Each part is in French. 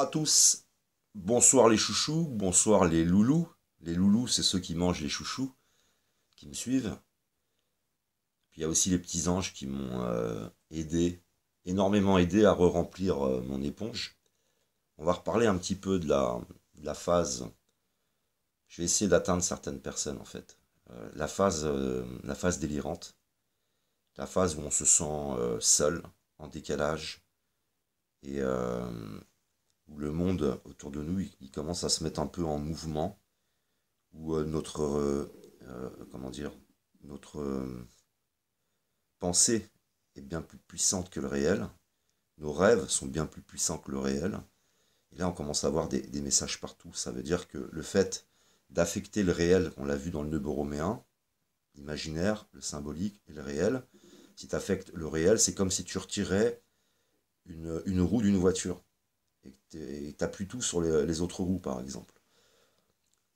à tous, bonsoir les chouchous, bonsoir les loulous. Les loulous, c'est ceux qui mangent les chouchous, qui me suivent. Puis il y a aussi les petits anges qui m'ont aidé, énormément aidé à re-remplir mon éponge. On va reparler un petit peu de la phase. Je vais essayer d'atteindre certaines personnes en fait. La phase délirante, la phase où on se sent seul, en décalage, et où le monde autour de nous, il commence à se mettre un peu en mouvement, où comment dire, notre pensée est bien plus puissante que le réel, nos rêves sont bien plus puissants que le réel, et là on commence à avoir des messages partout. Ça veut dire que le fait d'affecter le réel, on l'a vu dans le nœud borroméen, l'imaginaire, le symbolique et le réel, si tu affectes le réel, c'est comme si tu retirais une roue d'une voiture et t'appuies tout sur les autres roues par exemple.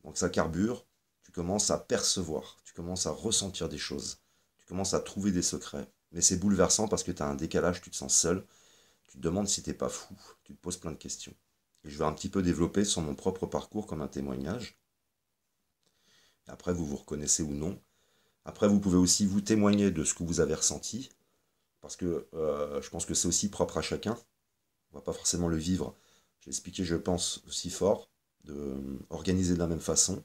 Donc ça carbure, tu commences à percevoir, tu commences à ressentir des choses, tu commences à trouver des secrets. Mais c'est bouleversant parce que tu as un décalage, tu te sens seul, tu te demandes si t'es pas fou, tu te poses plein de questions. Et je vais un petit peu développer sur mon propre parcours comme un témoignage. Après, vous vous reconnaissez ou non. Après, vous pouvez aussi vous témoigner de ce que vous avez ressenti, parce que je pense que c'est aussi propre à chacun. On va pas forcément le vivre. J'ai expliqué, je pense, aussi fort, de organiser de la même façon.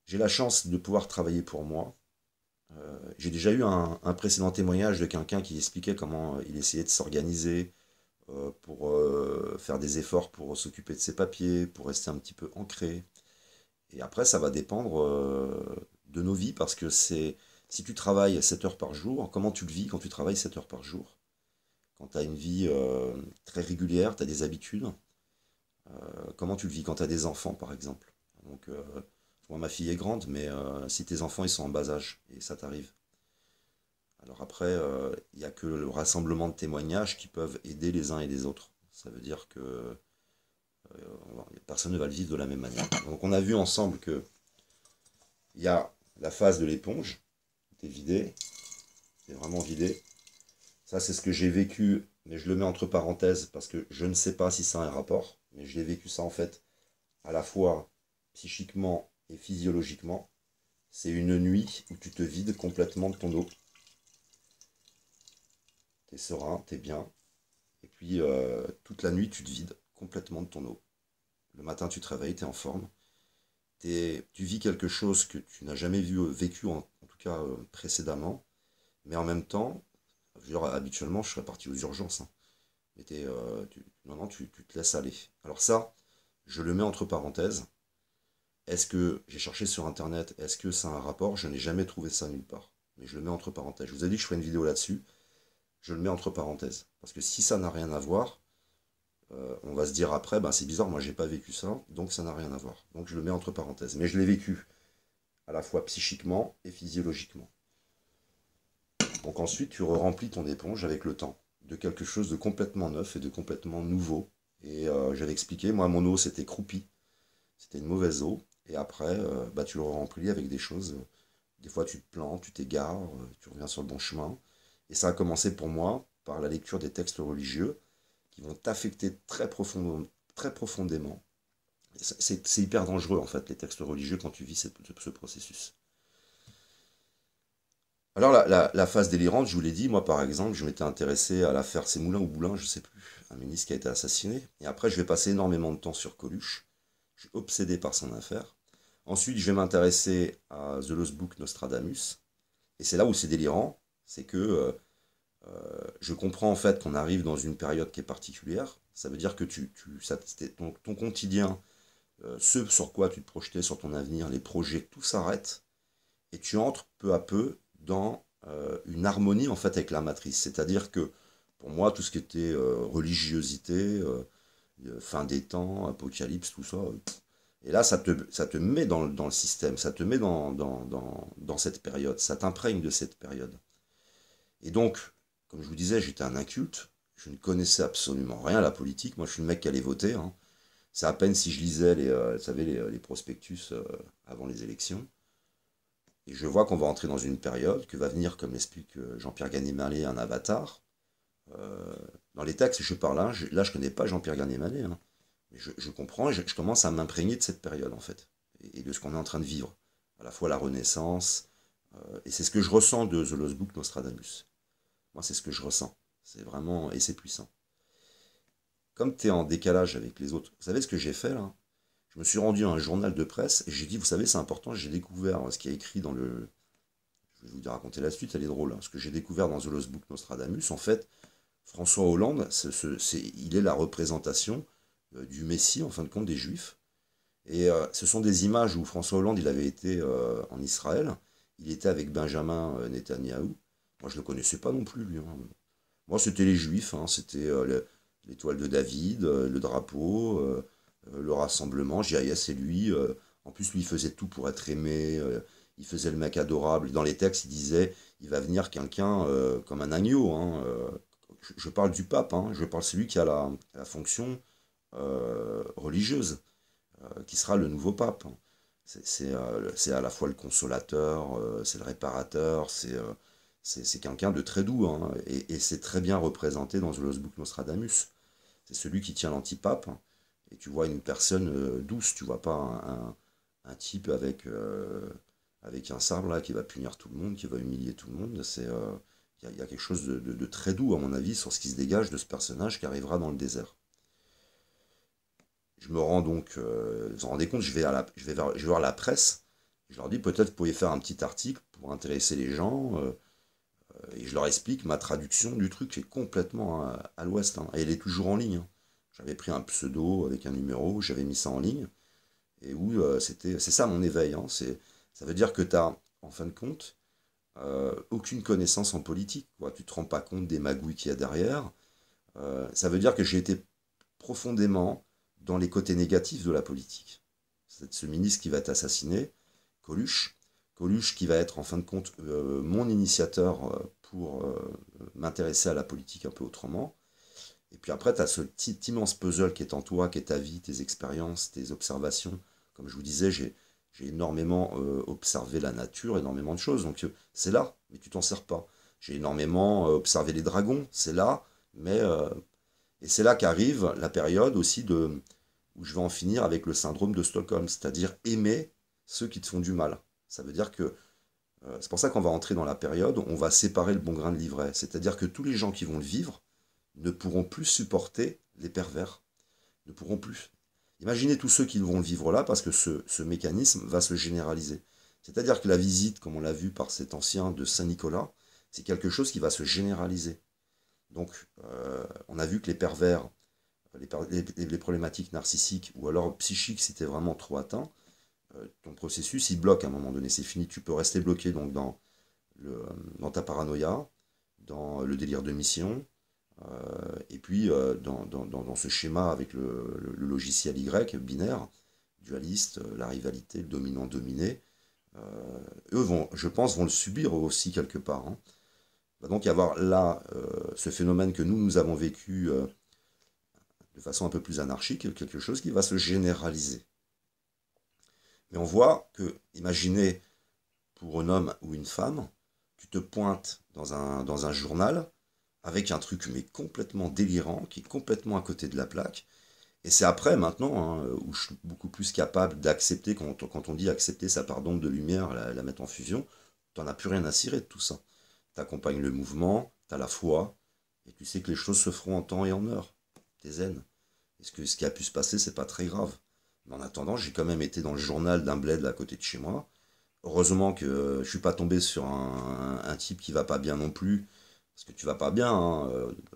J'ai la chance de pouvoir travailler pour moi. J'ai déjà eu un précédent témoignage de quelqu'un qui expliquait comment il essayait de s'organiser pour faire des efforts pour s'occuper de ses papiers, pour rester un petit peu ancré. Et après, ça va dépendre de nos vies parce que c'est si tu travailles 7 heures par jour, comment tu le vis quand tu travailles 7 heures par jour? Quand tu as une vie très régulière, tu as des habitudes, comment tu le vis quand tu as des enfants, par exemple? Donc, moi, ma fille est grande, mais si tes enfants ils sont en bas âge, et ça t'arrive. Alors après, il n'y a que le rassemblement de témoignages qui peuvent aider les uns et les autres. Ça veut dire que personne ne va le vivre de la même manière. Donc on a vu ensemble que il y a la phase de l'éponge, t'es vidé, t'es vraiment vidé. Ça c'est ce que j'ai vécu, mais je le mets entre parenthèses parce que je ne sais pas si ça a un rapport, mais je l'ai vécu ça en fait à la fois psychiquement et physiologiquement. C'est une nuit où tu te vides complètement de ton eau. T'es serein, t'es bien. Et puis toute la nuit, tu te vides complètement de ton eau. Le matin, tu te réveilles, t'es en forme. Tu vis quelque chose que tu n'as jamais vécu, en tout cas précédemment. Mais en même temps, je veux dire, habituellement, je serais parti aux urgences, hein. Mais non, non, tu te laisses aller. Alors ça, je le mets entre parenthèses. Est-ce que j'ai cherché sur internet, est-ce que ça a un rapport? Je n'ai jamais trouvé ça nulle part. Mais je le mets entre parenthèses. Je vous ai dit que je ferai une vidéo là-dessus. Je le mets entre parenthèses. Parce que si ça n'a rien à voir, on va se dire après, ben c'est bizarre, moi j'ai pas vécu ça, donc ça n'a rien à voir. Donc je le mets entre parenthèses. Mais je l'ai vécu à la fois psychiquement et physiologiquement. Donc ensuite, tu remplis ton éponge avec le temps de quelque chose de complètement neuf et de complètement nouveau. Et j'avais expliqué, moi mon eau c'était croupi, c'était une mauvaise eau. Et après, bah, tu le remplis avec des choses. Des fois tu te plantes, tu t'égares, tu reviens sur le bon chemin. Et ça a commencé pour moi par la lecture des textes religieux qui vont t'affecter très profondément. C'est hyper dangereux en fait les textes religieux quand tu vis ce processus. Alors la phase délirante, je vous l'ai dit, moi par exemple, je m'étais intéressé à l'affaire Sémoulin ou Boulin, je sais plus, un ministre qui a été assassiné. Et après, je vais passer énormément de temps sur Coluche. Je suis obsédé par son affaire. Ensuite, je vais m'intéresser à The Lost Book Nostradamus. Et c'est là où c'est délirant, c'est que je comprends en fait qu'on arrive dans une période qui est particulière. Ça veut dire que ton quotidien, ce sur quoi tu te projetais, sur ton avenir, les projets, tout s'arrête. Et tu entres peu à peu dans une harmonie en fait avec la matrice. C'est-à-dire que pour moi, tout ce qui était religiosité, fin des temps, apocalypse, tout ça, et là, ça te met dans le système, ça te met dans cette période, ça t'imprègne de cette période. Et donc, comme je vous disais, j'étais un inculte, je ne connaissais absolument rien à la politique, moi je suis le mec qui allait voter, hein. C'est à peine si je lisais vous savez, les prospectus avant les élections. Et je vois qu'on va entrer dans une période que va venir, comme l'explique Jean-Pierre Gagné-Mallet, un avatar. Dans les textes, je parle, hein, là je connais pas Jean-Pierre Garnier-Manet, hein, mais je comprends, et je commence à m'imprégner de cette période, en fait, et de ce qu'on est en train de vivre. À la fois la Renaissance, et c'est ce que je ressens de The Lost Book Nostradamus. Moi, c'est ce que je ressens. C'est vraiment, et c'est puissant. Comme tu es en décalage avec les autres, vous savez ce que j'ai fait là? Je me suis rendu à un journal de presse et j'ai dit, vous savez, c'est important, j'ai découvert ce qui est écrit dans le. Je vais vous raconter la suite, elle est drôle. Hein. Ce que j'ai découvert dans The Lost Book Nostradamus, en fait, François Hollande, il est la représentation du Messie, en fin de compte, des Juifs. Et ce sont des images où François Hollande, il avait été en Israël, il était avec Benjamin Netanyahou. Moi, je ne le connaissais pas non plus, lui. Hein. Moi, c'était les Juifs, hein, c'était l'étoile de David, le drapeau, le rassemblement. J'ai dit, ah, c'est lui. En plus, lui, il faisait tout pour être aimé. Il faisait le mec adorable. Dans les textes, il disait, il va venir quelqu'un comme un agneau. Hein, je parle du pape, hein, je parle de celui qui a la fonction religieuse, qui sera le nouveau pape. Hein. C'est à la fois le consolateur, c'est le réparateur, c'est quelqu'un de très doux, hein, et c'est très bien représenté dans The Lost Book Nostradamus. C'est celui qui tient l'antipape, hein, et tu vois une personne douce, tu vois pas un type avec un sabre là, qui va punir tout le monde, qui va humilier tout le monde. Il y a quelque chose de très doux, à mon avis, sur ce qui se dégage de ce personnage qui arrivera dans le désert. Je me rends donc, vous vous rendez compte, je vais voir la presse, je leur dis peut-être vous pourriez faire un petit article pour intéresser les gens, et je leur explique ma traduction du truc qui est complètement à l'ouest, hein, et elle est toujours en ligne. Hein. J'avais pris un pseudo avec un numéro, j'avais mis ça en ligne, et où c'est ça mon éveil. Hein, ça veut dire que tu as, en fin de compte, aucune connaissance en politique. Quoi. Tu te rends pas compte des magouilles qu'il y a derrière. Ça veut dire que j'ai été profondément dans les côtés négatifs de la politique. C'est ce ministre qui va être assassiné, Coluche. Coluche qui va être en fin de compte mon initiateur pour m'intéresser à la politique un peu autrement. Et puis après, tu as ce petit immense puzzle qui est en toi, qui est ta vie, tes expériences, tes observations. Comme je vous disais, j'ai énormément observé la nature, énormément de choses. Donc c'est là, mais tu t'en sers pas. J'ai énormément observé les dragons, c'est là, mais et c'est là qu'arrive la période aussi où je vais en finir avec le syndrome de Stockholm, c'est-à-dire aimer ceux qui te font du mal. Ça veut dire que c'est pour ça qu'on va entrer dans la période où on va séparer le bon grain de l'ivraie. C'est-à-dire que tous les gens qui vont le vivre ne pourront plus supporter les pervers. Ne pourront plus. Imaginez tous ceux qui vont le vivre là, parce que ce mécanisme va se généraliser. C'est-à-dire que la visite, comme on l'a vu par cet ancien de Saint-Nicolas, c'est quelque chose qui va se généraliser. Donc, on a vu que les pervers, les problématiques narcissiques ou alors psychiques, si tu es vraiment trop atteint, ton processus, il bloque à un moment donné. C'est fini. Tu peux rester bloqué donc, dans ta paranoïa, dans le délire de mission, et puis dans ce schéma avec le logiciel Y, binaire, dualiste, la rivalité, le dominant-dominé. Eux, je pense, vont le subir aussi quelque part. Hein. Il va donc y avoir là ce phénomène que nous avons vécu de façon un peu plus anarchique, quelque chose qui va se généraliser. Mais on voit que, imaginez, pour un homme ou une femme, tu te pointes dans un journal avec un truc mais complètement délirant, qui est complètement à côté de la plaque. Et c'est après, maintenant, hein, où je suis beaucoup plus capable d'accepter, quand on dit accepter sa part d'onde de lumière, la mettre en fusion, tu n'en as plus rien à cirer de tout ça. Tu accompagnes le mouvement, tu as la foi, et tu sais que les choses se feront en temps et en heure. T'es zen. Est-ce que ce qui a pu se passer, c'est pas très grave. Mais en attendant, j'ai quand même été dans le journal d'un bled à côté de chez moi. Heureusement que je suis pas tombé sur un type qui va pas bien non plus, parce que tu vas pas bien hein,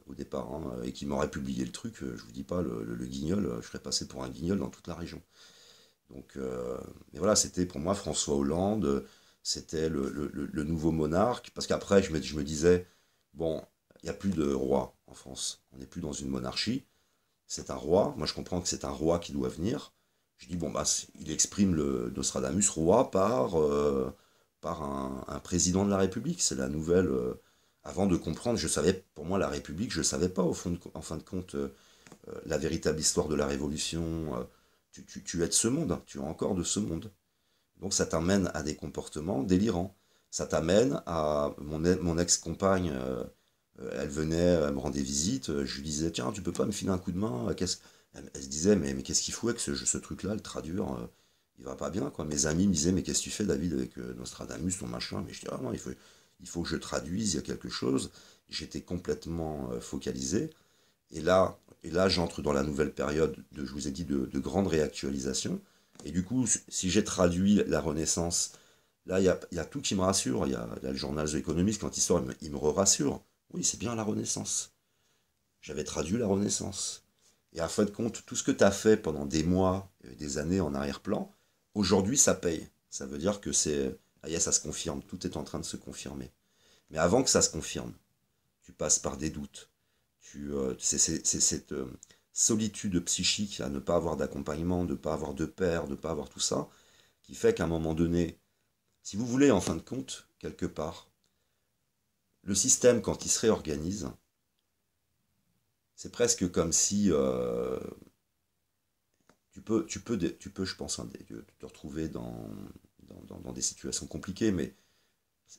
au départ, hein, et qui m'aurait publié le truc, je vous dis pas, le guignol, je serais passé pour un guignol dans toute la région. Donc, mais voilà, c'était pour moi François Hollande, c'était le nouveau monarque, parce qu'après je me disais, bon, il n'y a plus de roi en France, on n'est plus dans une monarchie, c'est un roi, moi je comprends que c'est un roi qui doit venir, je dis, bon, bah, il exprime le Nostradamus roi par un président de la République, c'est la nouvelle, avant de comprendre, je savais, pour moi la République, je ne savais pas en fin de compte la véritable histoire de la Révolution, tu es de ce monde, tu es encore de ce monde. Donc ça t'amène à des comportements délirants. Ça t'amène à mon ex-compagne Elle venait, elle me rendait visite, je lui disais, tiens, tu peux pas me filer un coup de main? Elle se disait, mais qu'est-ce qu'il faut avec ce truc-là, le traduire, il va pas bien, quoi. Mes amis me disaient, mais qu'est-ce que tu fais, David, avec Nostradamus, ton machin? Mais je dis, ah non, il faut que je traduise, il y a quelque chose. J'étais complètement focalisé. Et là, j'entre dans la nouvelle période, je vous ai dit, de grande réactualisation. Et du coup, si j'ai traduit la Renaissance, là, il y a tout qui me rassure. Il y a le journal The Economist, quand il sort, il me rassure. Oui, c'est bien la Renaissance. J'avais traduit la Renaissance. Et à fin de compte, tout ce que tu as fait pendant des mois, des années en arrière-plan, aujourd'hui, ça paye. Ça veut dire que ça se confirme. Tout est en train de se confirmer. Mais avant que ça se confirme, tu passes par des doutes. C'est cette solitude psychique à ne pas avoir d'accompagnement, de ne pas avoir de père, de ne pas avoir tout ça, qui fait qu'à un moment donné, si vous voulez, en fin de compte, quelque part, le système, quand il se réorganise, c'est presque comme si tu peux, je pense, hein, te retrouver dans des situations compliquées, mais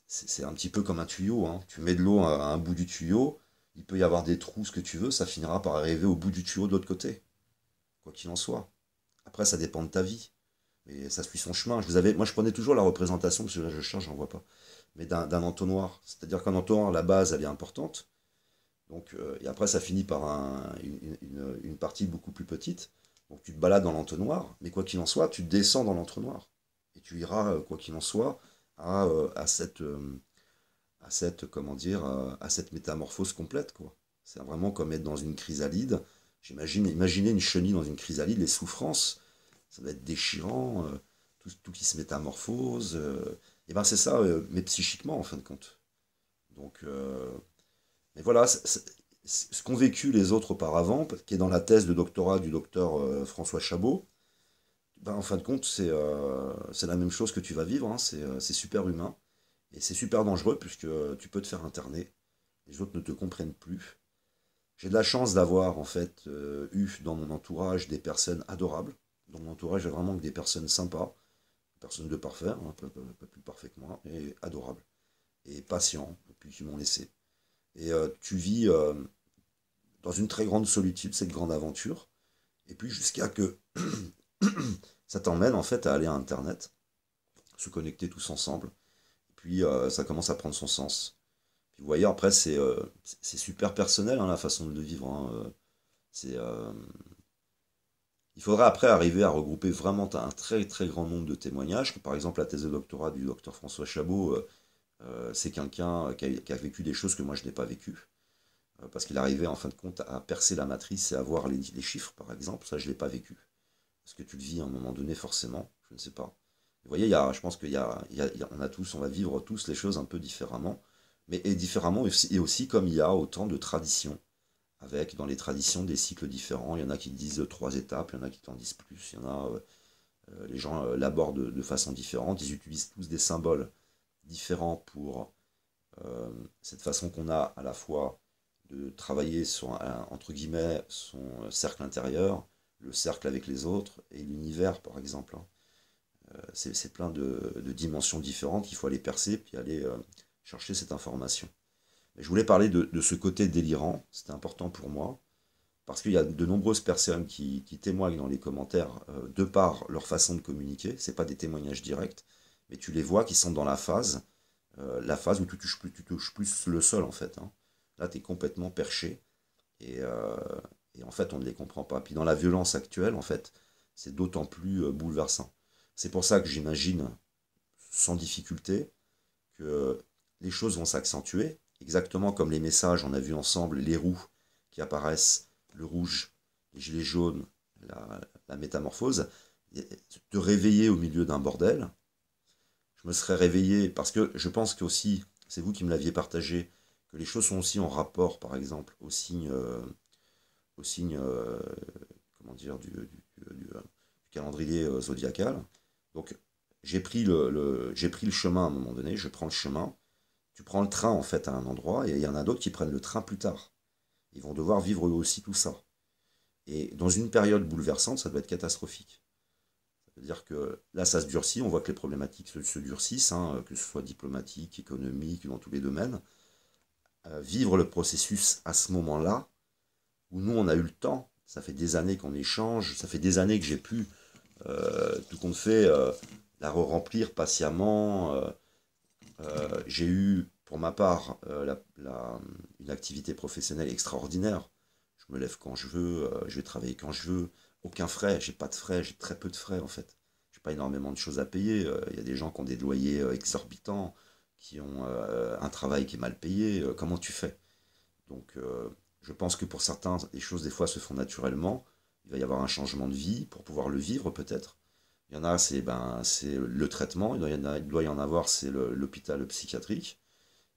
c'est un petit peu comme un tuyau, hein. Tu mets de l'eau à un bout du tuyau, il peut y avoir des trous, ce que tu veux, ça finira par arriver au bout du tuyau de l'autre côté, quoi qu'il en soit. Après, ça dépend de ta vie, mais ça suit son chemin. Moi, je prenais toujours la représentation, parce que là, je cherche, j'en vois pas, mais d'un entonnoir. C'est-à-dire qu'un entonnoir, la base, elle est importante, donc, et après, ça finit par une partie beaucoup plus petite. Donc, tu te balades dans l'entonnoir, mais quoi qu'il en soit, tu descends dans l'entonnoir. Et tu iras, quoi qu'il en soit, à cette, comment dire, à cette métamorphose complète, quoi. C'est vraiment comme être dans une chrysalide. Imaginez une chenille dans une chrysalide, les souffrances, ça va être déchirant, tout qui se métamorphose. Et ben c'est ça, mais psychiquement, en fin de compte. Donc, mais voilà, ce qu'ont vécu les autres auparavant, qui est dans la thèse de doctorat du docteur François Chabot, ben, en fin de compte, c'est la même chose que tu vas vivre, hein. C'est super humain. Et c'est super dangereux puisque tu peux te faire interner. Les autres ne te comprennent plus. J'ai de la chance d'avoir en fait eu dans mon entourage des personnes adorables. Dans mon entourage, j'ai vraiment que des personnes sympas, personnes de parfait, hein, un peu plus parfait que moi, et adorables. Et patients, et puis qui m'ont laissé. Et tu vis dans une très grande solitude, cette grande aventure. Et puis jusqu'à que ça t'emmène en fait à aller à Internet, se connecter tous ensemble. Puis ça commence à prendre son sens. Puis vous voyez, après, c'est super personnel, hein, la façon de le vivre, hein. C'est, il faudrait après arriver à regrouper vraiment un très très grand nombre de témoignages. Par exemple, la thèse de doctorat du docteur François Chabot, c'est quelqu'un qui a vécu des choses que moi je n'ai pas vécues. Parce qu'il arrivait en fin de compte à percer la matrice et à voir les chiffres, par exemple. Ça, je ne l'ai pas vécu. Est-ce que tu le vis à un moment donné, forcément? Je ne sais pas. Vous voyez, je pense on va vivre tous les choses un peu différemment, mais et différemment aussi, et aussi comme il y a autant de traditions, avec dans les traditions des cycles différents. Il y en a qui disent 3 étapes, il y en a qui t'en disent plus, il y en a, les gens l'abordent de façon différente, ils utilisent tous des symboles différents pour cette façon qu'on a à la fois de travailler entre guillemets, son cercle intérieur, le cercle avec les autres, et l'univers, par exemple, hein. C'est plein de dimensions différentes qu'il faut aller percer, puis aller chercher cette information. Mais je voulais parler de ce côté délirant, c'était important pour moi, parce qu'il y a de nombreuses personnes qui témoignent dans les commentaires de par leur façon de communiquer. C'est pas des témoignages directs, mais tu les vois qui sont dans la phase où tu touches plus le sol, en fait, hein. Là, tu es complètement perché, et, euh, et en fait, on ne les comprend pas. Puis dans la violence actuelle, en fait, c'est d'autant plus bouleversant. C'est pour ça que j'imagine, sans difficulté, que les choses vont s'accentuer, exactement comme les messages, on a vu ensemble les roues qui apparaissent, le rouge, les gilets jaunes, la métamorphose, te réveiller au milieu d'un bordel. Je me serais réveillé, parce que je pense que aussi, c'est vous qui me l'aviez partagé, que les choses sont aussi en rapport, par exemple, au signe, comment dire, du calendrier zodiacal. Donc, j'ai pris le chemin à un moment donné, je prends le chemin, tu prends le train en fait à un endroit, et il y en a d'autres qui prennent le train plus tard. Ils vont devoir vivre eux aussi tout ça. Et dans une période bouleversante, ça doit être catastrophique. C'est-à-dire que là, ça se durcit, on voit que les problématiques se durcissent, hein, que ce soit diplomatique, économique, dans tous les domaines. vivre le processus à ce moment-là, où nous, on a eu le temps. Ça fait des années qu'on échange, ça fait des années que j'ai pu, tout compte fait, la remplir patiemment. J'ai eu, pour ma part, une activité professionnelle extraordinaire. Je me lève quand je veux, je vais travailler quand je veux. Aucun frais, j'ai pas de frais, j'ai très peu de frais en fait. J'ai pas énormément de choses à payer. Il y a des gens qui ont des loyers exorbitants, qui ont un travail qui est mal payé. Comment tu fais? Donc, je pense que pour certains, les choses des fois se font naturellement. Il va y avoir un changement de vie pour pouvoir le vivre peut-être. Il y en a, c'est le traitement. Il doit y en avoir, c'est l'hôpital psychiatrique.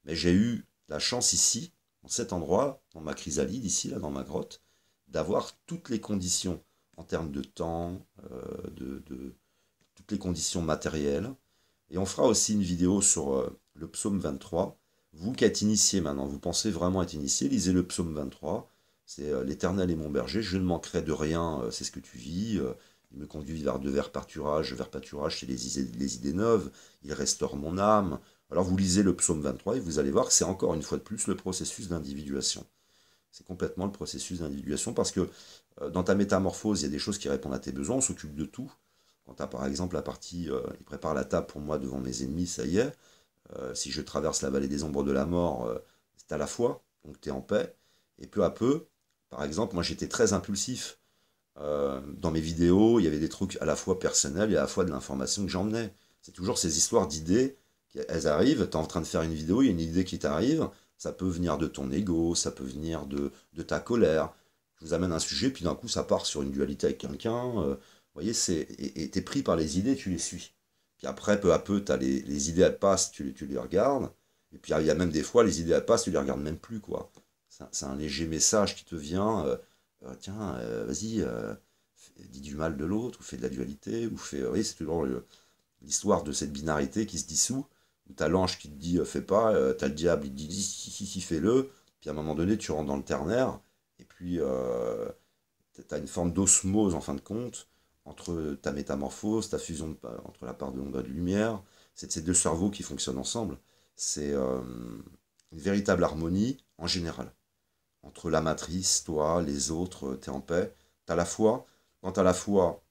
Mais j'ai eu la chance ici, dans cet endroit, dans ma chrysalide, ici, là, dans ma grotte, d'avoir toutes les conditions en termes de temps, toutes les conditions matérielles. Et on fera aussi une vidéo sur le psaume 23. Vous qui êtes initié maintenant, vous pensez vraiment être initié, lisez le psaume 23. C'est l'Éternel est mon berger, je ne manquerai de rien, c'est ce que tu vis. Il me conduit vers pâturage, c'est les idées neuves. Il restaure mon âme. Alors vous lisez le psaume 23 et vous allez voir que c'est encore une fois de plus le processus d'individuation. C'est complètement le processus d'individuation parce que dans ta métamorphose, il y a des choses qui répondent à tes besoins, on s'occupe de tout. Quand tu as par exemple la partie, il prépare la table pour moi devant mes ennemis, ça y est. Si je traverse la vallée des ombres de la mort, c'est à la fois, donc tu es en paix. Et peu à peu, par exemple, moi j'étais très impulsif. Dans mes vidéos, il y avait des trucs à la fois personnels et à la fois de l'information que j'emmenais. C'est toujours ces histoires d'idées, elles arrivent, tu es en train de faire une vidéo, il y a une idée qui t'arrive, ça peut venir de ton ego, ça peut venir de ta colère. Je vous amène un sujet, puis d'un coup ça part sur une dualité avec quelqu'un. Vous voyez, et t'es pris par les idées, tu les suis. Puis après, peu à peu, t'as les idées, elles passent, tu les regardes. Et puis il y a même des fois, les idées, elles passent, tu les regardes même plus, quoi. C'est un léger message qui te vient. Tiens, vas-y, dis du mal de l'autre, ou fais de la dualité, ou fais. Oui, c'est toujours l'histoire de cette binarité qui se dissout, où t'as l'ange qui te dit fais pas, t'as le diable, il te dit si, fais-le, puis à un moment donné, tu rentres dans le ternaire, et puis t'as une forme d'osmose en fin de compte, entre ta métamorphose, ta fusion entre la part de l'ombre et de lumière, c'est ces deux cerveaux qui fonctionnent ensemble. C'est une véritable harmonie en général entre la matrice, toi, les autres, tu es en paix. T'as la foi. Quand tu as la foi,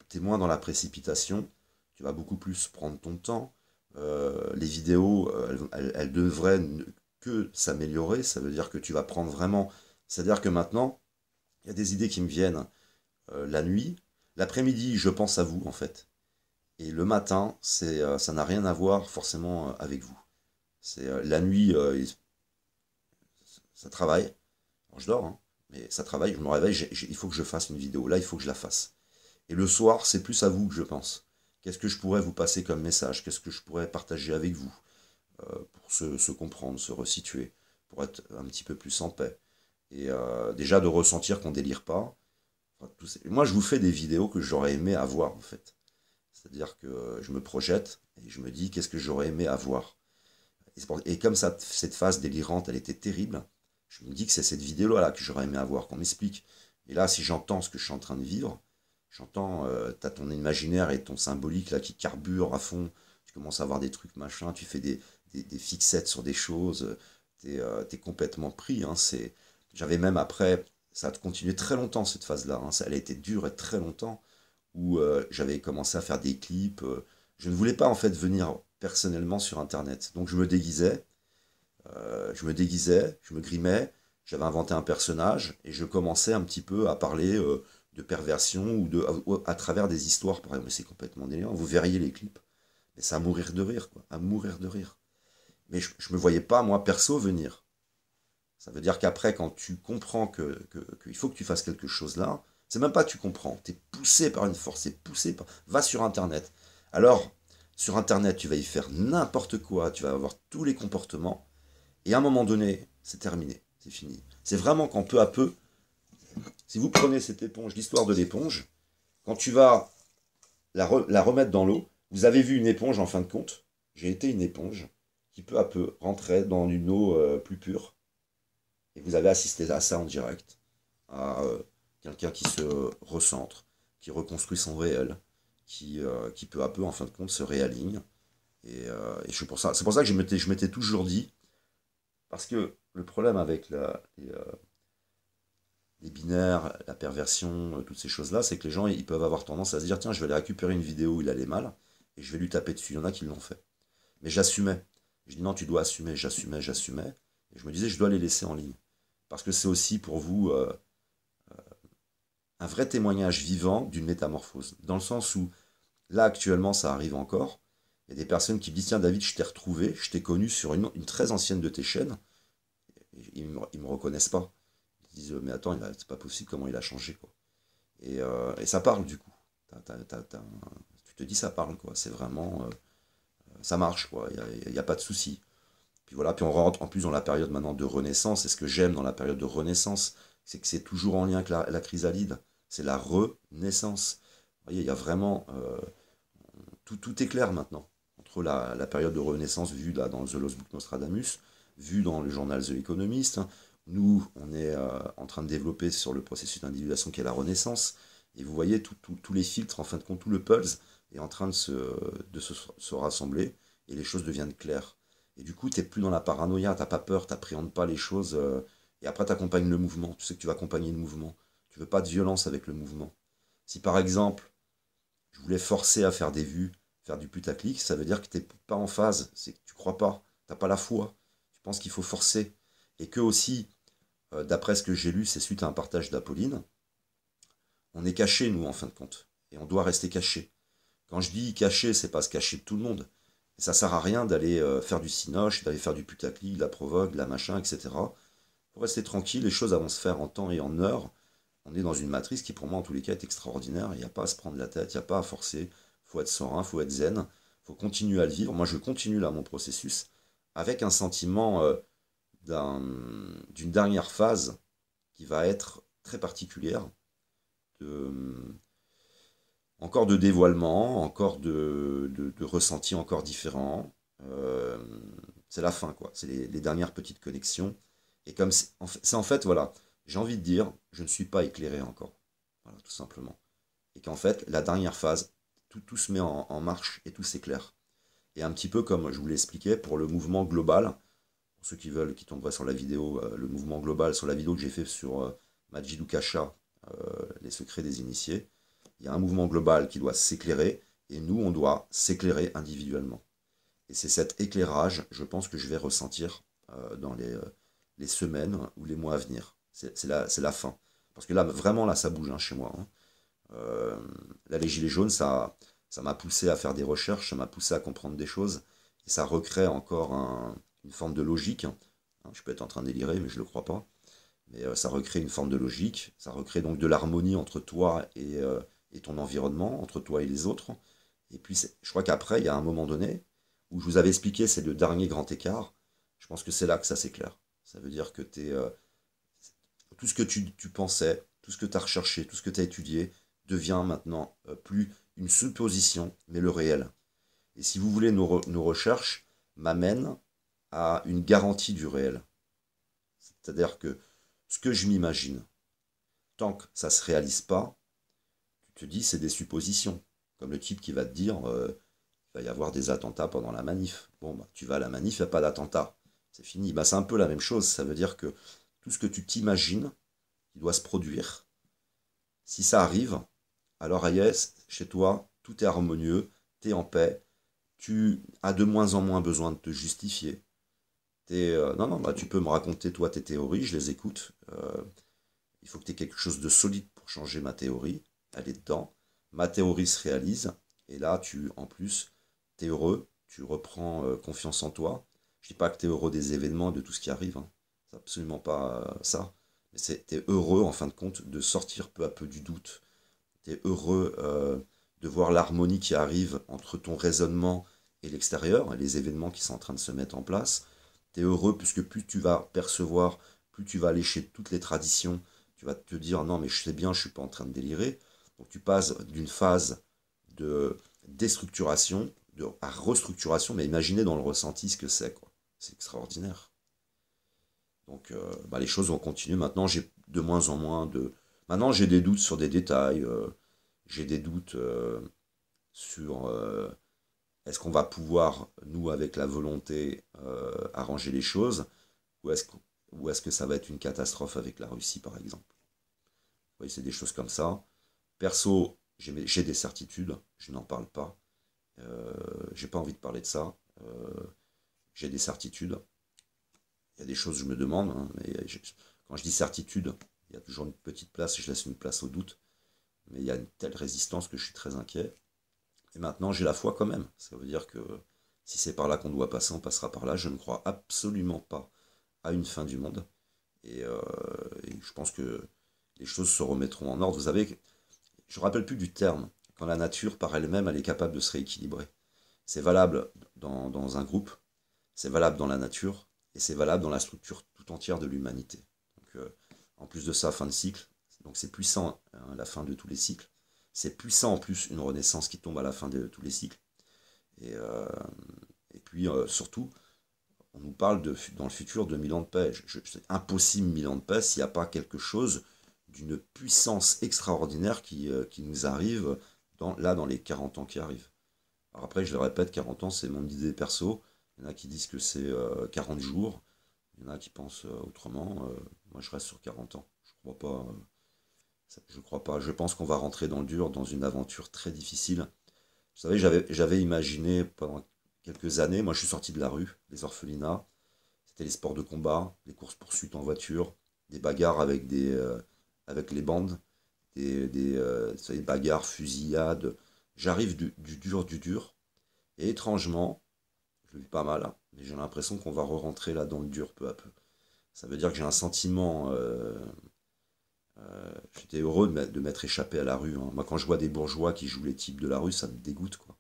tu es moins dans la précipitation. Tu vas beaucoup plus prendre ton temps. Les vidéos, elles devraient que s'améliorer. Ça veut dire que tu vas prendre vraiment. C'est-à-dire que maintenant, il y a des idées qui me viennent la nuit. L'après-midi, je pense à vous, en fait. Et le matin, ça n'a rien à voir forcément avec vous. C'est la nuit, ça travaille. Alors, je dors, hein, mais ça travaille, je me réveille, il faut que je fasse une vidéo. Là, il faut que je la fasse. Et le soir, c'est plus à vous que je pense. Qu'est-ce que je pourrais vous passer comme message? Qu'est-ce que je pourrais partager avec vous pour se comprendre, se resituer, pour être un petit peu plus en paix? Et déjà de ressentir qu'on délire pas. Enfin, moi, je vous fais des vidéos que j'aurais aimé avoir, en fait. C'est-à-dire que je me projette et je me dis qu'est-ce que j'aurais aimé avoir. Et comme ça, cette phase délirante, elle était terrible, je me dis que c'est cette vidéo-là que j'aurais aimé avoir, qu'on m'explique. Et là, si j'entends ce que je suis en train de vivre, j'entends, t'as ton imaginaire et ton symbolique là qui carbure à fond, tu commences à avoir des trucs machin, tu fais des fixettes sur des choses, t'es complètement pris. Hein, j'avais même après, ça a continué très longtemps cette phase-là, hein, elle a été dure et très longtemps, où j'avais commencé à faire des clips. Je ne voulais pas en fait venir personnellement sur Internet, donc je me grimais, j'avais inventé un personnage et je commençais un petit peu à parler de perversion à travers des histoires. Par exemple, mais c'est complètement délirant. Vous verriez les clips, mais c'est à mourir de rire, quoi, à mourir de rire. Mais je me voyais pas moi perso venir. Ça veut dire qu'après, quand tu comprends qu'il faut que tu fasses quelque chose là, c'est même pas que tu comprends, tu es poussé par une force, c'est poussé par. Va sur Internet. Alors, sur Internet, tu vas y faire n'importe quoi, tu vas avoir tous les comportements. Et à un moment donné, c'est terminé, c'est fini. C'est vraiment quand peu à peu, si vous prenez cette éponge, l'histoire de l'éponge, quand tu vas la remettre dans l'eau, vous avez vu une éponge en fin de compte, j'ai été une éponge qui peu à peu rentrait dans une eau plus pure. Et vous avez assisté à ça en direct, à quelqu'un qui se recentre, qui reconstruit son réel, qui peu à peu, en fin de compte, se réaligne. Et c'est pour ça que je m'étais toujours dit, parce que le problème avec les binaires, la perversion, toutes ces choses-là, c'est que les gens, ils peuvent avoir tendance à se dire, tiens, je vais aller récupérer une vidéo où il allait mal, et je vais lui taper dessus. Il y en a qui l'ont fait. Mais j'assumais. Je dis, non, tu dois assumer, j'assumais. Et je me disais, je dois les laisser en ligne. Parce que c'est aussi pour vous un vrai témoignage vivant d'une métamorphose. Dans le sens où, là, actuellement, ça arrive encore. Il y a des personnes qui me disent, tiens, David, je t'ai retrouvé, je t'ai connu sur une très ancienne de tes chaînes. Ils me reconnaissent pas. Ils disent, mais attends, c'est pas possible, comment il a changé, quoi. Et ça parle, du coup. Tu te dis, ça parle, quoi. C'est vraiment... ça marche, quoi. Il n'y a pas de souci. Puis voilà, puis on rentre en plus dans la période maintenant de renaissance. Et ce que j'aime dans la période de renaissance, c'est que c'est toujours en lien avec la chrysalide. C'est la renaissance. Vous voyez, il y a vraiment... tout est clair maintenant. Entre la période de renaissance vue là, dans The Lost Book Nostradamus, vue dans le journal The Economist. Nous, on est en train de développer sur le processus d'individuation qui est la renaissance. Et vous voyez, tous les filtres, en fin de compte, tout le pulse est en train de se rassembler et les choses deviennent claires. Et du coup, tu n'es plus dans la paranoïa, tu n'as pas peur, tu n'appréhendes pas les choses. Et après, tu accompagnes le mouvement. Tu sais que tu vas accompagner le mouvement. Tu veux pas de violence avec le mouvement. Si par exemple, je voulais forcer à faire des vues, faire du putaclic, ça veut dire que tu n'es pas en phase. C'est que tu crois pas, tu n'as pas la foi. Tu penses qu'il faut forcer. Et que aussi, d'après ce que j'ai lu, c'est suite à un partage d'Apolline, on est caché, nous, en fin de compte. Et on doit rester caché. Quand je dis caché, c'est pas se cacher de tout le monde. Et ça sert à rien d'aller faire du cinoche, d'aller faire du putaclic, de la provoque, de la machin, etc. Pour rester tranquille, les choses vont se faire en temps et en heure. On est dans une matrice qui, pour moi, en tous les cas, est extraordinaire. Il n'y a pas à se prendre la tête, il n'y a pas à forcer. Il faut être serein, il faut être zen. Il faut continuer à le vivre. Moi, je continue là mon processus avec un sentiment d'une dernière phase qui va être très particulière. De, encore de dévoilement, encore de ressentis encore différents. Euh, c'est la fin, quoi. C'est les dernières petites connexions. Et comme c'est en fait, voilà, j'ai envie de dire, je ne suis pas éclairé encore. Voilà, tout simplement. Et qu'en fait, la dernière phase, tout se met en marche et tout s'éclaire. Et un petit peu comme je vous l'expliquais pour le mouvement global, pour ceux qui veulent, qui tomberaient sur la vidéo, le mouvement global, sur la vidéo que j'ai fait sur Majidou Kasha, les secrets des initiés, il y a un mouvement global qui doit s'éclairer, et nous, on doit s'éclairer individuellement. Et c'est cet éclairage, je pense, que je vais ressentir dans les semaines ou les mois à venir. C'est la fin. Parce que là, vraiment, là, ça bouge hein, chez moi. Hein. Là, les gilets jaunes, ça m'a poussé à faire des recherches, ça m'a poussé à comprendre des choses, et ça recrée encore une forme de logique. Hein. Je peux être en train de délirer, mais je ne le crois pas. Mais ça recrée une forme de logique, ça recrée donc de l'harmonie entre toi et ton environnement, entre toi et les autres. Et puis, je crois qu'après, il y a un moment donné, où je vous avais expliqué, c'est le dernier grand écart, je pense que c'est là que ça s'éclaire. Ça veut dire que tout ce que tu pensais, tout ce que tu as recherché, tout ce que tu as étudié, devient maintenant plus une supposition, mais le réel. Et si vous voulez, nos recherches m'amènent à une garantie du réel. C'est-à-dire que ce que je m'imagine, tant que ça ne se réalise pas, tu te dis c'est des suppositions. Comme le type qui va te dire il va y avoir des attentats pendant la manif. Bon, bah, tu vas à la manif, il n'y a pas d'attentat. C'est fini. Bah, c'est un peu la même chose. Ça veut dire que tout ce que tu t'imagines qui doit se produire, si ça arrive, alors yes, chez toi, tout est harmonieux, tu es en paix, tu as de moins en moins besoin de te justifier. Non, non, bah, tu peux me raconter toi tes théories, je les écoute. Il faut que tu aies quelque chose de solide pour changer ma théorie. Elle est dedans. Ma théorie se réalise. Et là, en plus, tu es heureux. Tu reprends confiance en toi. Je dis pas que tu es heureux des événements, de tout ce qui arrive. Hein. C'est absolument pas ça. Mais tu es heureux, en fin de compte, de sortir peu à peu du doute. Tu es heureux de voir l'harmonie qui arrive entre ton raisonnement et l'extérieur, et les événements qui sont en train de se mettre en place. Tu es heureux puisque plus tu vas percevoir, plus tu vas lécher toutes les traditions, tu vas te dire non mais je sais bien, je suis pas en train de délirer. Donc tu passes d'une phase de déstructuration à restructuration, mais imaginez dans le ressenti ce que c'est, quoi. C'est extraordinaire. Donc bah, les choses vont continuer. Maintenant, j'ai de moins en moins de. Maintenant, j'ai des doutes sur des détails. J'ai des doutes sur est-ce qu'on va pouvoir, nous, avec la volonté, arranger les choses, ou ou est-ce que ça va être une catastrophe avec la Russie, par exemple? Vous voyez, c'est des choses comme ça. Perso, j'ai des certitudes, je n'en parle pas. J'ai pas envie de parler de ça. J'ai des certitudes. Il y a des choses que je me demande, hein, mais quand je dis certitude, il y a toujours une petite place, je laisse une place au doute. Mais il y a une telle résistance que je suis très inquiet. Et maintenant, j'ai la foi quand même. Ça veut dire que si c'est par là qu'on doit passer, on passera par là. Je ne crois absolument pas à une fin du monde. Et je pense que les choses se remettront en ordre. Vous savez, je ne me rappelle plus du terme. Quand la nature, par elle-même, elle est capable de se rééquilibrer. C'est valable dans un groupe, c'est valable dans la nature, et c'est valable dans la structure tout entière de l'humanité. Donc, en plus de ça, fin de cycle. Donc c'est puissant, hein, la fin de tous les cycles. C'est puissant en plus une renaissance qui tombe à la fin de tous les cycles. Et, euh, et puis surtout, on nous parle dans le futur de 1000 ans de paix. C'est impossible 1000 ans de paix s'il n'y a pas quelque chose d'une puissance extraordinaire qui nous arrive dans les 40 ans qui arrivent. Alors après, je le répète, 40 ans, c'est mon idée perso. Il y en a qui disent que c'est 40 jours. Il y en a qui pensent autrement. Moi, je reste sur 40 ans. Je crois pas. Je crois pas. Je pense qu'on va rentrer dans le dur, dans une aventure très difficile. Vous savez, j'avais imaginé pendant quelques années, moi je suis sorti de la rue, les orphelinats, c'était les sports de combat, les courses-poursuites en voiture, des bagarres avec les bandes, vous savez, bagarres, fusillades. J'arrive du dur, du dur. Et étrangement, je le vis pas mal, hein, mais j'ai l'impression qu'on va re-rentrer là dans le dur peu à peu. Ça veut dire que j'ai un sentiment. J'étais heureux de m'être échappé à la rue, hein. Moi, quand je vois des bourgeois qui jouent les types de la rue, ça me dégoûte, quoi.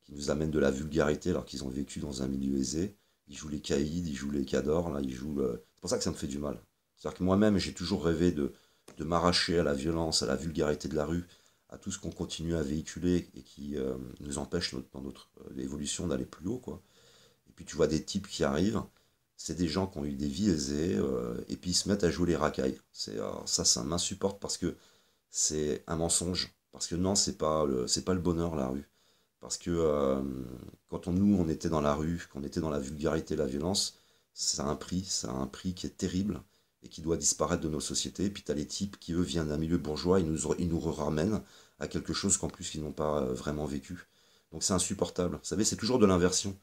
Qui nous amènent de la vulgarité alors qu'ils ont vécu dans un milieu aisé. Ils jouent les caïds, ils jouent les cadors, là, ils jouent. C'est pour ça que ça me fait du mal. C'est-à-dire que moi-même, j'ai toujours rêvé de m'arracher à la violence, à la vulgarité de la rue, à tout ce qu'on continue à véhiculer et qui nous empêche dans notre évolution d'aller plus haut, quoi. Et puis tu vois des types qui arrivent, c'est des gens qui ont eu des vies aisées, et puis ils se mettent à jouer les racailles. Ça m'insupporte parce que c'est un mensonge. Parce que non, c'est pas le bonheur, la rue. Parce que quand nous, on était dans la rue, qu'on était dans la vulgarité, la violence, ça a un prix qui est terrible et qui doit disparaître de nos sociétés. Et puis tu as les types qui, eux, viennent d'un milieu bourgeois, ils nous ramènent à quelque chose qu'en plus, ils n'ont pas vraiment vécu. Donc c'est insupportable. Vous savez, c'est toujours de l'inversion.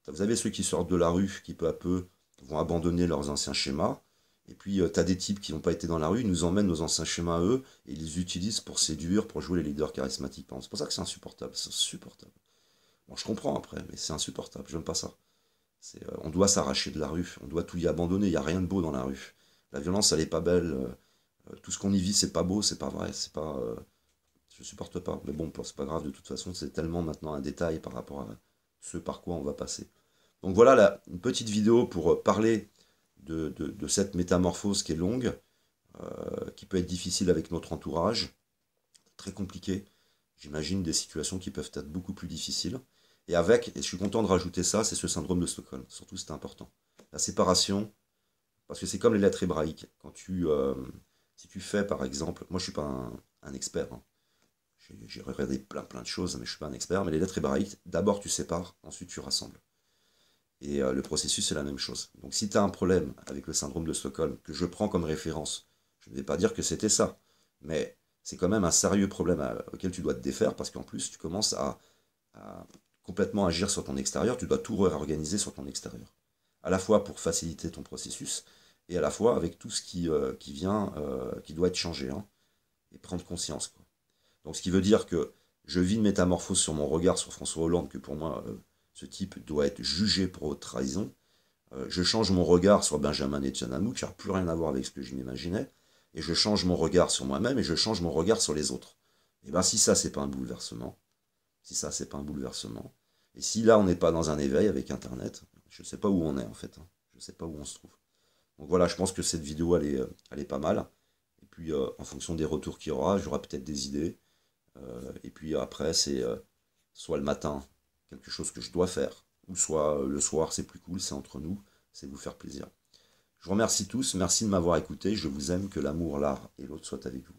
Vous avez ceux qui sortent de la rue, qui peu à peu vont abandonner leurs anciens schémas. Et puis, tu as des types qui n'ont pas été dans la rue, ils nous emmènent nos anciens schémas à eux, et ils les utilisent pour séduire, pour jouer les leaders charismatiques. C'est pour ça que c'est insupportable. C'est insupportable. Bon, je comprends après, mais c'est insupportable. J'aime pas ça. On doit s'arracher de la rue, on doit tout y abandonner. Il n'y a rien de beau dans la rue. La violence, elle est pas belle. Tout ce qu'on y vit, c'est pas beau, c'est pas vrai. C'est pas. Je supporte pas. Mais bon, c'est pas grave de toute façon. C'est tellement maintenant un détail par rapport à ce par quoi on va passer. Donc voilà une petite vidéo pour parler de cette métamorphose qui est longue, qui peut être difficile avec notre entourage, très compliqué. J'imagine des situations qui peuvent être beaucoup plus difficiles. Et je suis content de rajouter ça, c'est ce syndrome de Stockholm. Surtout, c'est important. La séparation, parce que c'est comme les lettres hébraïques. Si tu fais, par exemple, moi je suis pas un expert, hein. J'ai regardé plein de choses, mais je suis pas un expert. Mais les lettres hébraïques, d'abord tu sépares, ensuite tu rassembles. Et le processus, c'est la même chose. Donc si tu as un problème avec le syndrome de Stockholm, que je prends comme référence, je ne vais pas dire que c'était ça, mais c'est quand même un sérieux problème auquel tu dois te défaire, parce qu'en plus, tu commences à complètement agir sur ton extérieur, tu dois tout réorganiser sur ton extérieur. À la fois pour faciliter ton processus, et à la fois avec tout ce qui vient, qui doit être changé, hein, et prendre conscience, quoi. Donc ce qui veut dire que je vis une métamorphose sur mon regard sur François Hollande, que pour moi, ce type doit être jugé pour haute trahison. Je change mon regard sur Benjamin Netanyahou, qui n'a plus rien à voir avec ce que je m'imaginais, et je change mon regard sur moi-même, et je change mon regard sur les autres. Et bien si ça, c'est pas un bouleversement, et si là, on n'est pas dans un éveil avec Internet, je ne sais pas où on est en fait, hein. Je ne sais pas où on se trouve. Donc voilà, je pense que cette vidéo, elle est pas mal. Et puis, en fonction des retours qu'il y aura, j'aurai peut-être des idées. Et puis après, c'est soit le matin, quelque chose que je dois faire, ou soit le soir, c'est plus cool, c'est entre nous, c'est vous faire plaisir. Je vous remercie tous, merci de m'avoir écouté, je vous aime, que l'amour, l'art et l'autre soient avec vous.